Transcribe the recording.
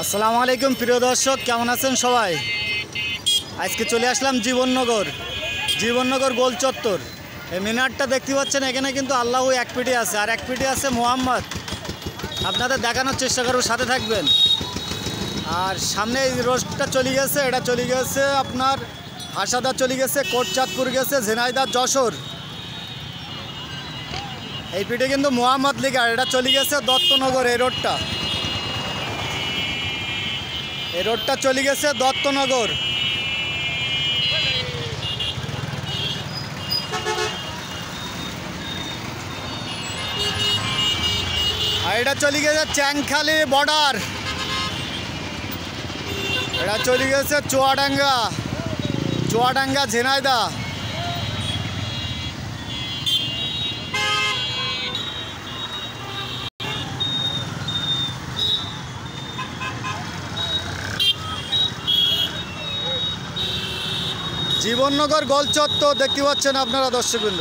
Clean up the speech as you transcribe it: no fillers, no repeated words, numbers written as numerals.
আসসালামু আলাইকুম প্রিয় দর্শক, কেমন আছেন সবাই? আজকে চলে আসলাম জীবননগর গোল চত্বর। এই মিনারটা দেখতে পাচ্ছেন, এখানে কিন্তু আল্লাহ এক পিঠে আছে আর এক পিঠে আছে মুহাম্মদ। আপনাদের দেখানোর চেষ্টা করব, সাথে থাকবেন। আর সামনে এই রোডটা চলে গেছে, এটা চলে গেছে আপনার হাসাদা, চলে গেছে কোটচাঁদপুর, গেছে ঝিনাইদহ, যশোর। এই পিঠে কিন্তু মুহাম্মদ লিগা, এটা চলে গেছে দত্তনগর। এই রোডটা চলে গেছে দত্তনগর। আর এটা চলে গেছে চ্যাংখালি বর্ডার। এটা চলে গেছে চুয়াডাঙ্গা ঝিনাইদহ। জীবননগর গোল চত্বর দেখতে পাচ্ছেন আপনারা দর্শকবৃন্দ।